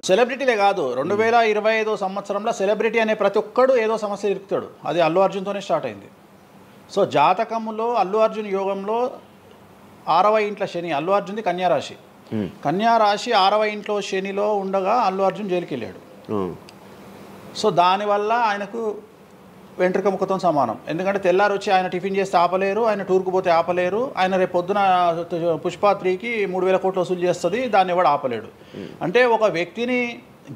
సెలబ్రిటీలే కాదు 2025 సంవత్సరంలో సెలబ్రిటీ అనే ప్రతి ఒక్కడు ఏదో సమస్య ఇరుకుతాడు. అది అల్లు అర్జున్తోనే స్టార్ట్ అయింది. సో జాతకంలో అల్లు అర్జున్ యోగంలో 6వ ఇంట్లో శని, అల్లు అర్జున్ది కన్యారాశి. కన్యారాశి 6వ ఇంట్లో శనిలో ఉండగా అల్లు అర్జున్ జైలుకి వెళ్ళాడు. సో దానివల్ల ఆయనకు వెంట్రుక ముక్కతో సమానం. ఎందుకంటే తెల్లారు వచ్చి ఆయన టిఫిన్ చేస్తే ఆపలేరు, ఆయన టూర్కు పోతే ఆపలేరు, ఆయన రేపు పొద్దున పుష్ప 3కి 3,000 కోట్లు వసూలు చేస్తుంది, దాన్ని ఎవడు ఆపలేడు. అంటే ఒక వ్యక్తిని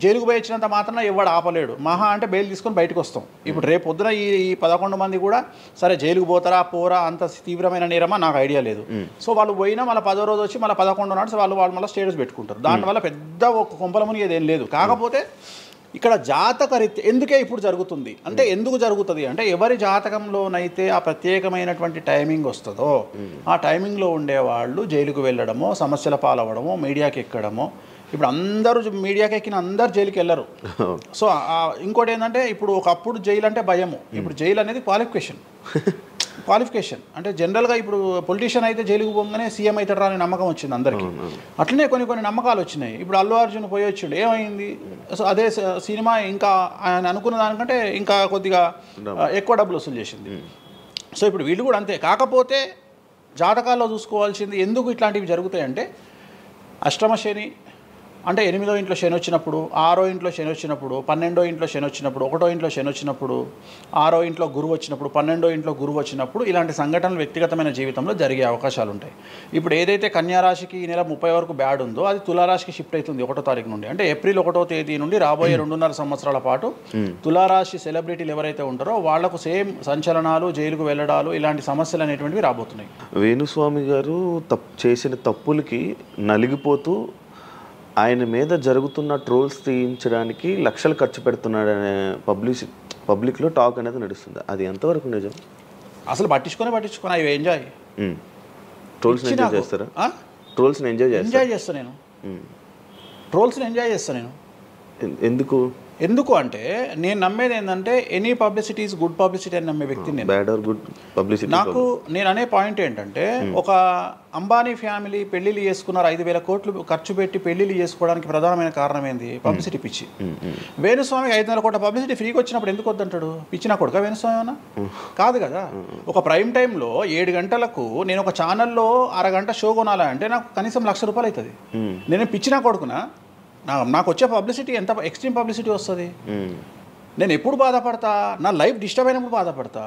జైలుకు పోయి ఇచ్చినంత మాత్రం ఎవడు ఆపలేడు. మహా అంటే బెయిల్ తీసుకొని బయటకు వస్తాం. ఇప్పుడు రేపు పొద్దున ఈ 11 మంది కూడా సరే జైలుకు పోతారా పోరా అంత తీవ్రమైన నేరమా నాకు ఐడియా లేదు. సో వాళ్ళు పోయినా మళ్ళీ 10వ రోజు వచ్చి మళ్ళీ 11 నాడు వాళ్ళు మళ్ళీ స్టేటస్ పెట్టుకుంటారు. దానివల్ల పెద్ద ఒక కొంపలముని ఏదేం లేదు. కాకపోతే ఇక్కడ జాతక రీత్యా ఎందుకే ఇప్పుడు జరుగుతుంది అంటే, ఎందుకు జరుగుతుంది అంటే, ఎవరి జాతకంలోనైతే ఆ ప్రత్యేకమైనటువంటి టైమింగ్ వస్తుందో ఆ టైమింగ్లో ఉండేవాళ్ళు జైలుకు వెళ్ళడమో, సమస్యల పాలవడమో, మీడియాకి ఎక్కడమో. ఇప్పుడు అందరూ మీడియాకి ఎక్కిన అందరు జైలుకి వెళ్ళరు. సో ఇంకోటి ఏంటంటే, ఇప్పుడు ఒకప్పుడు జైలు అంటే భయము, ఇప్పుడు జైలు అనేది క్వాలిఫికేషన్ అంటే జనరల్గా ఇప్పుడు పొలిటీషియన్ అయితే జైలుకు పోగానే సీఎం అవుతాడు అనే నమ్మకం వచ్చింది అందరికీ. అట్లనే కొన్ని నమ్మకాలు వచ్చినాయి. ఇప్పుడు అల్లు అర్జున్ పోయి వచ్చాడు, ఏమైంది? సో అదే సినిమా ఇంకా ఆయన అనుకున్న దానికంటే ఇంకా కొద్దిగా ఎక్కువ డబ్బులు వసూలు చేసింది. సో ఇప్పుడు వీళ్ళు కూడా అంతే. కాకపోతే జాతకాల్లో చూసుకోవాల్సింది ఎందుకు ఇట్లాంటివి జరుగుతాయంటే, అష్టమ శని అంటే 8వ ఇంట్లో శని వచ్చినప్పుడు, 6వ ఇంట్లో శని వచ్చినప్పుడు, 12వ ఇంట్లో శని వచ్చినప్పుడు, 1వ ఇంట్లో శని వచ్చినప్పుడు, 6వ ఇంట్లో గురువు వచ్చినప్పుడు, 12వ ఇంట్లో గురువు వచ్చినప్పుడు ఇలాంటి సంఘటనలు వ్యక్తిగతమైన జీవితంలో జరిగే అవకాశాలు ఉంటాయి. ఇప్పుడు ఏదైతే కన్యారాశికి ఈ నెల 30 వరకు బ్యాడ్ ఉందో అది తులారాశికి షిఫ్ట్ అవుతుంది 1వ తారీఖు నుండి. అంటే ఏప్రిల్ 1వ తేదీ నుండి రాబోయే 2.5 సంవత్సరాల పాటు తులారాశి సెలబ్రిటీలు ఎవరైతే ఉంటారో వాళ్లకు సేమ్ సంచలనాలు, జైలుకు వెళ్ళడాలు, ఇలాంటి సమస్యలు అనేటువంటివి రాబోతున్నాయి. వేణుస్వామి గారు చేసిన తప్పులకి నలిగిపోతూ ఆయన మీద జరుగుతున్న ట్రోల్స్ తీయించడానికి లక్షలు ఖర్చు పెడుతున్నాడనే పబ్లిక్లో టాక్ అనేది నడుస్తుంది. అది ఎంతవరకు నిజం? అసలు పట్టించుకొని అవి ఎంజాయ్ ట్రోల్స్ని ఎంజాయ్ చేస్తారా? ట్రోల్స్ని ఎంజాయ్ చేస్తాను నేను. ట్రోల్స్ని ఎంజాయ్ చేస్తాను నేను. ఎందుకు అంటే నేను నమ్మేది ఏంటంటే, any publicity is good publicity అని నమ్మే వ్యక్తిని నేను. బ్యాడ్ ఆర్ గుడ్ పబ్లిసిటీ నేను అనే పాయింట్ ఏంటంటే, ఒక అంబానీ ఫ్యామిలీ పెళ్లిళ్ళు చేసుకున్నారు, 5,000 కోట్లు ఖర్చు పెట్టి పెళ్లిళ్ళు చేసుకోవడానికి ప్రధానమైన కారణం ఏంది? పబ్లిసిటీ పిచ్చి. వేణుస్వామికి 500 కోట్ల పబ్లిసిటీ ఫ్రీగా వచ్చినప్పుడు ఎందుకు వద్దంటాడు? పిచ్చిన కొడుక వేణుస్వామి అన్న కాదు కదా. ఒక ప్రైమ్ టైంలో 7 గంటలకు నేను ఒక ఛానల్లో అరగంట షో కొనాలంటే నాకు కనీసం ₹1,00,000 అవుతుంది. నేను పిచ్చిన కొడుకునా? నాకు వచ్చే పబ్లిసిటీ ఎంత ఎక్స్ట్రీమ్ పబ్లిసిటీ వస్తుంది. నేను ఎప్పుడు బాధపడతా? నా లైఫ్ డిస్టర్బ్ అయినప్పుడు బాధపడతా,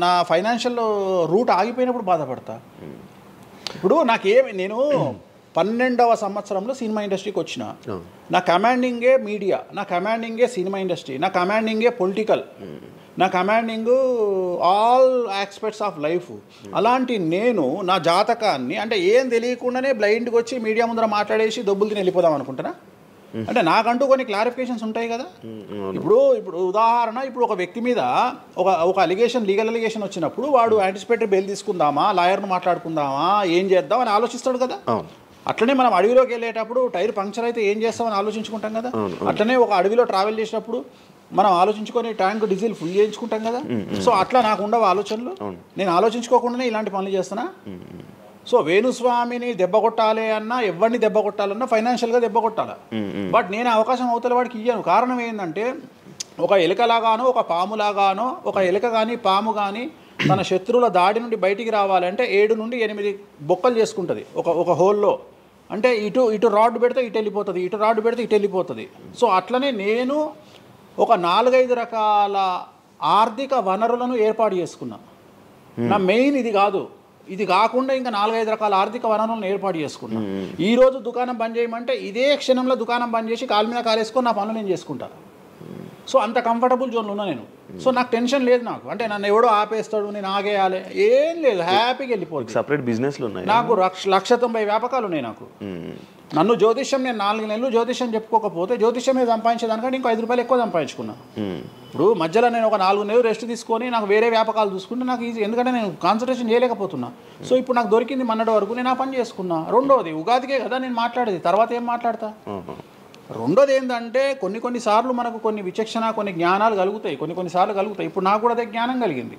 నా ఫైనాన్షియల్ రూట్ ఆగిపోయినప్పుడు బాధపడతా. ఇప్పుడు నేను 12వ సంవత్సరంలో సినిమా ఇండస్ట్రీకి వచ్చిన. నా కమాండింగే మీడియా, నా కమాండింగే సినిమా ఇండస్ట్రీ, నా కమాండింగే పొలిటికల్, నా commanding all aspects of life. అలాంటి నేను నా జాతకాన్ని అంటే ఏం తెలియకుండానే బ్లైండ్గా వచ్చి మీడియా ముందర మాట్లాడేసి దొబ్బులు తిని వెళ్ళిపోదాం అనుకుంటున్నా? అంటే నాకంటూ కొన్ని క్లారిఫికేషన్స్ ఉంటాయి కదా. ఇప్పుడు ఉదాహరణ, ఇప్పుడు ఒక వ్యక్తి మీద ఒక లీగల్ అలిగేషన్ వచ్చినప్పుడు వాడు యాంటిసిపేటరీ బెయిల్ తీసుకుందామా, లాయర్ను మాట్లాడుకుందామా, ఏం చేద్దాం అని ఆలోచిస్తాడు కదా. అట్లనే మనం అడవిలోకి వెళ్ళేటప్పుడు టైర్ పంక్చర్ అయితే ఏం చేస్తామని ఆలోచించుకుంటాం కదా. అట్లనే ఒక అడవిలో ట్రావెల్ చేసినప్పుడు మనం ఆలోచించుకొని ట్యాంక్ డీజిల్ ఫుల్ చేయించుకుంటాం కదా. సో అట్లా నాకు ఉండవు ఆలోచనలు. నేను ఆలోచించుకోకుండానే ఇలాంటి పనులు చేస్తున్నా. సో వేణుస్వామిని దెబ్బ కొట్టాలి అన్నా, ఎవరిని దెబ్బ కొట్టాలన్నా ఫైనాన్షియల్గా దెబ్బ కొట్టాలి. బట్ నేను అవకాశం అవతల వాడికి ఇయ్యాను. కారణం ఏంటంటే, ఒక ఎలుకలాగానో ఒక పాములాగానో, ఒక ఎలుక కానీ పాము కానీ తన శత్రువుల దాడి నుండి బయటికి రావాలంటే 7 నుండి 8 బొక్కలు చేసుకుంటుంది ఒక హోల్లో. అంటే ఇటు రాడ్ పెడితే ఇటు వెళ్ళిపోతుంది, ఇటు రాడ్ పెడితే ఇటు వెళ్ళిపోతుంది. సో అట్లనే నేను ఒక 4-5 రకాల ఆర్థిక వనరులను ఏర్పాటు చేసుకున్నా. నా మెయిన్ ఇది కాదు, ఇది కాకుండా ఇంకా 4-5 రకాల ఆర్థిక వనరులను ఏర్పాటు చేసుకున్నా. ఈరోజు దుకాణం బంద్ చేయమంటే ఇదే క్షణంలో దుకాణం బంద్ చేసి కాలు మీద కాలేసుకొని నా పనులు నేను చేసుకుంటాను. సో అంత కంఫర్టబుల్ జోన్లో ఉన్నా నేను. సో నాకు టెన్షన్ లేదు. నాకు అంటే నన్ను ఎవడో ఆపేస్తాడు, నేను ఆగేయాలి ఏం లేదు, హ్యాపీగా వెళ్ళిపోతుంది. సపరేట్ బిజినెస్లు ఉన్నాయి నాకు. 190 వ్యాపకాలు ఉన్నాయి నాకు. నన్ను జ్యోతిష్యం, నేను 4 నెలలు జ్యోతిష్యం చెప్పుకోకపోతే జ్యోతిష్యం మీద సంపాదించేదానికంటే ఇంకో ₹5 ఎక్కువ సంపాదించుకున్నా. ఇప్పుడు మధ్యలో నేను ఒక 4 నెలలు రెస్ట్ తీసుకొని నాకు వేరే వ్యాపకాలు చూసుకుంటే నాకు ఈజీ, ఎందుకంటే నేను కాన్సన్ట్రేషన్ చేయలేకపోతున్నా. సో ఇప్పుడు నాకు దొరికింది మొన్నటి వరకు, నేను ఆ పని చేసుకున్నా. రెండోది ఉగాదికే కదా నేను మాట్లాడేది, తర్వాత ఏం మాట్లాడతా. రెండోది ఏంటంటే, కొన్నిసార్లు మనకు కొన్ని విచక్షణ, కొన్ని జ్ఞానాలు కలుగుతాయి, కొన్నిసార్లు కలుగుతాయి. ఇప్పుడు నాకు కూడా అదే జ్ఞానం కలిగింది.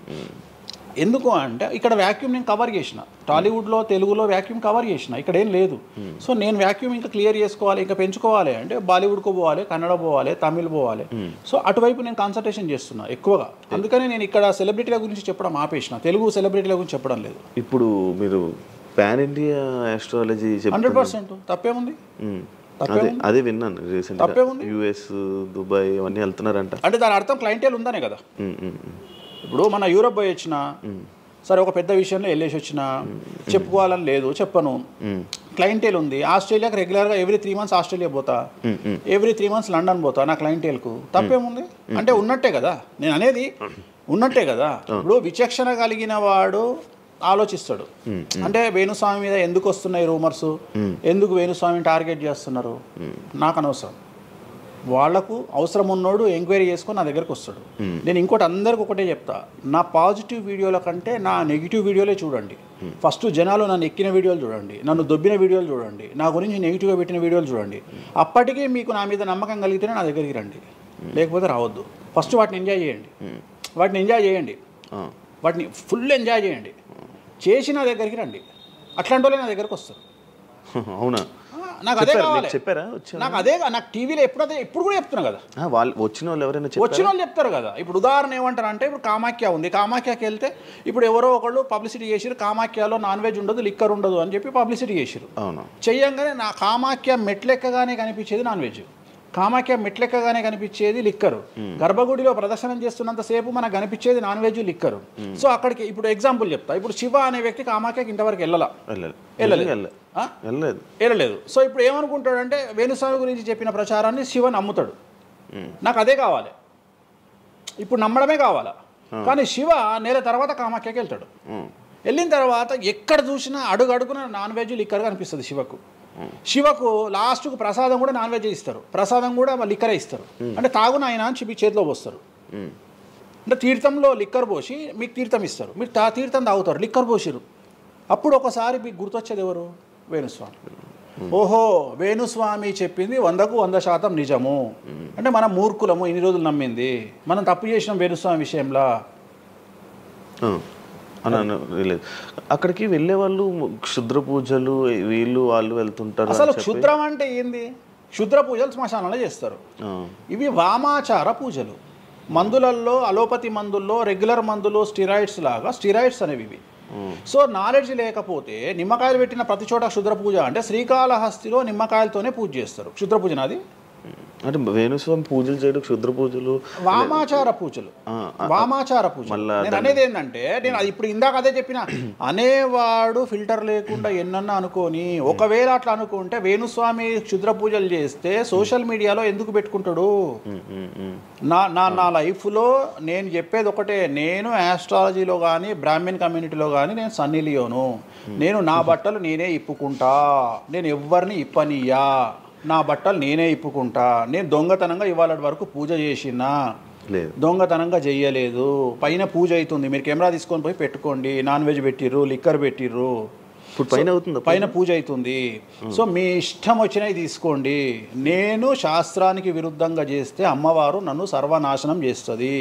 ఎందుకు అంటే ఇక్కడ వాక్యూమ్ నేను కవర్ చేసిన, టాలీవుడ్లో తెలుగులో వాక్యూమ్ కవర్ చేసిన, ఇక్కడ ఏం లేదు. సో నేను వాక్యూమ్ ఇంకా క్లియర్ చేసుకోవాలి, ఇంకా పెంచుకోవాలి అంటే బాలీవుడ్కు పోవాలి, కన్నడ పోవాలి, తమిళ్ పోవాలి. సో అటువైపు నేను కాన్సన్ట్రేషన్ చేస్తున్నా ఎక్కువగా. అందుకని నేను ఇక్కడ సెలబ్రిటీల గురించి చెప్పడం ఆపేసిన, తెలుగు సెలబ్రిటీల గురించి చెప్పడం లేదు. ఇప్పుడు మీరు పాన్ ఇండియా ఆస్ట్రాలజీ 100% తప్పేముంది? అదే విన్నాను రీసెంట్గా, యుఎస్, దుబాయ్ అవన్నీ వెళ్తున్నారంట. అంటే దాని అర్థం క్లయింటేల్ ఉందనే కదా. ఇప్పుడు మన యూరోప్ పోయి వచ్చిన సరే, ఒక పెద్ద విషయంలో వెళ్ళేసి వచ్చిన చెప్పుకోవాలని లేదు, చెప్పను. క్లయింటేల్ ఉంది. ఆస్ట్రేలియాకి రెగ్యులర్గా ఎవ్రీ 3 months ఆస్ట్రేలియా పోతా, ఎవ్రీ 3 months లండన్ పోతా నా క్లయింటేల్కు. తప్పేముంది? అంటే ఉన్నట్టే కదా, నేను అనేది ఉన్నట్టే కదా. ఇప్పుడు విచక్షణ కలిగిన వాడు ఆలోచిస్తాడు. అంటే వేణుస్వామి మీద ఎందుకు వస్తున్నాయి రూమర్స్, ఎందుకు వేణుస్వామిని టార్గెట్ చేస్తున్నారు, నాకు అనవసరం. వాళ్లకు అవసరం ఉన్నోడు ఎంక్వైరీ చేసుకొని నా దగ్గరకు వస్తాడు. నేను ఇంకోటి అందరికి ఒకటే చెప్తా, నా పాజిటివ్ వీడియోల కంటే నా నెగిటివ్ వీడియోలే చూడండి. ఫస్ట్ జనాలు నన్ను ఎక్కిన వీడియోలు చూడండి, నన్ను దొబ్బిన వీడియోలు చూడండి, నా గురించి నెగిటివ్గా పెట్టిన వీడియోలు చూడండి. అప్పటికీ మీకు నా మీద నమ్మకం కలిగితేనే నా దగ్గరికి రండి, లేకపోతే రావద్దు. ఫస్ట్ వాటిని ఎంజాయ్ చేయండి, వాటిని ఫుల్ ఎంజాయ్ చేయండి, చేసి నా దగ్గరికి రండి. అట్లాంటి వాళ్ళే నా దగ్గరకు వస్తారు. అవునా? నాకు అదే కావాలి. చెప్పారా? నాకు అదే, నాకు టీవీలో ఇప్పుడు కూడా చెప్తున్నా కదా, వాళ్ళు వచ్చిన వాళ్ళు ఎవరైనా వచ్చిన వాళ్ళు చెప్తారు కదా. ఇప్పుడు ఉదాహరణ ఏమంటారు అంటే, ఇప్పుడు కామాఖ్య ఉంది, కామాఖ్యకి వెళ్తే ఇప్పుడు ఎవరో ఒకళ్ళు పబ్లిసిటీ చేసిరు, కామాఖ్యలో నాన్ వెజ్ ఉండదు, లిక్కర్ ఉండదు అని చెప్పి పబ్లిసిటీ చేసిరు. చెయ్యంగానే నా కామాఖ్య మెట్లెక్కగానే కనిపించేది నాన్ వెజ్, కామాఖ్య మెట్లెక్కగానే కనిపించేది లిక్కరు, గర్భగుడిలో ప్రదర్శనం చేస్తున్నంతసేపు మనకు కనిపించేది నాన్ వెజ్, లిక్కరు. సో అక్కడికి ఇప్పుడు ఎగ్జాంపుల్ చెప్తా. ఇప్పుడు శివ అనే వ్యక్తి కామాఖ్యకి ఇంతవరకు వెళ్ళలేదు. సో ఇప్పుడు ఏమనుకుంటాడంటే, వేణుస్వామి గురించి చెప్పిన ప్రచారాన్ని శివ నమ్ముతాడు. నాకు అదే కావాలి, ఇప్పుడు నమ్మడమే కావాలా. కానీ శివ నెల తర్వాత కామాఖ్యకి వెళ్తాడు. వెళ్ళిన తర్వాత ఎక్కడ చూసినా అడుగున నాన్ వెజ్, లిక్కర్ కనిపిస్తుంది శివకు. శివకు లాస్ట్కు ప్రసాదం కూడా నాన్ వెజ్ ఇస్తారు, ప్రసాదం కూడా లిక్కరే ఇస్తారు. అంటే తాగున ఆయన అని చెప్పి చేతిలో పోస్తారు. అంటే తీర్థంలో లిక్కర్ పోసి మీకు తీర్థం ఇస్తారు, మీరు తీర్థం తాగుతారు, లిక్కర్ పోసిరు. అప్పుడు ఒకసారి మీకు గుర్తొచ్చేది ఎవరు? వేణుస్వామి. ఓహో, వేణుస్వామి చెప్పింది 100% నిజము. అంటే మనం మూర్ఖులము, ఇన్ని రోజులు నమ్మింది, మనం తప్పు చేసినాం వేణుస్వామి విషయంలో లేదు. అక్కడికి వెళ్ళే వాళ్ళు క్షుద్ర పూజలు వీళ్ళు వాళ్ళు వెళ్తుంటారు. అసలు క్షుద్రం అంటే ఏంది? క్షుద్ర పూజలు శ్మశానంలో చేస్తారు. ఇవి వామాచార పూజలు. మందులలో, అలోపతి మందుల్లో రెగ్యులర్ మందులు స్టిరాయిడ్స్ లాగా, స్టిరాయిడ్స్ అనేవి ఇవి. సో నాలెడ్జ్ లేకపోతే నిమ్మకాయలు పెట్టిన ప్రతి చోట క్షుద్ర పూజ అంటే, శ్రీకాళహస్తిలో నిమ్మకాయలతోనే పూజ చేస్తారు. క్షుద్ర పూజ నాది అంటే వేణుస్వామి పూజలు చేయడం క్షుద్ర పూజలు, వామాచార పూజలు. నేను అనేది ఏంటంటే, నేను ఇప్పుడు ఇందాక అదే చెప్పిన, అనేవాడు ఫిల్టర్ లేకుండా ఎన్నన్నా అనుకోని, ఒకవేళ అట్లా అనుకుంటే వేణుస్వామి క్షుద్ర పూజలు చేస్తే సోషల్ మీడియాలో ఎందుకు పెట్టుకుంటాడు? నా లైఫ్లో నేను చెప్పేది ఒకటే, నేను ఆస్ట్రాలజీలో కానీ బ్రాహ్మణ్ కమ్యూనిటీలో కానీ నేను సన్నీ లియోను. నేను నా బట్టలు నేనే ఇప్పుకుంటా, నేను ఎవ్వరిని ఇప్పనియ్యా, నా బట్టలు నేనే ఇప్పుకుంటా. నేను దొంగతనంగా ఇవాళ వరకు పూజ చేసినా, దొంగతనంగా చెయ్యలేదు. పైన పూజ అవుతుంది, మీరు కెమెరా తీసుకొని పోయి పెట్టుకోండి. నాన్ వెజ్ పెట్టిర్రు, లిక్కర్ పెట్టిర్రు, పైన పూజ అవుతుంది. సో మీ ఇష్టం వచ్చినవి తీసుకోండి. నేను శాస్త్రానికి విరుద్ధంగా చేస్తే అమ్మవారు నన్ను సర్వనాశనం చేస్తుంది.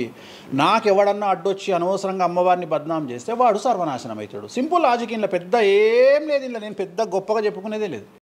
నాకెవడన్నా అడ్డొచ్చి అనవసరంగా అమ్మవారిని బద్నాం చేస్తే వాడు సర్వనాశనం అవుతాడు. Simple logic. ఇంట్లో పెద్ద ఏం లేదు, ఇంట్లో నేను పెద్ద గొప్పగా చెప్పుకునేదే లేదు.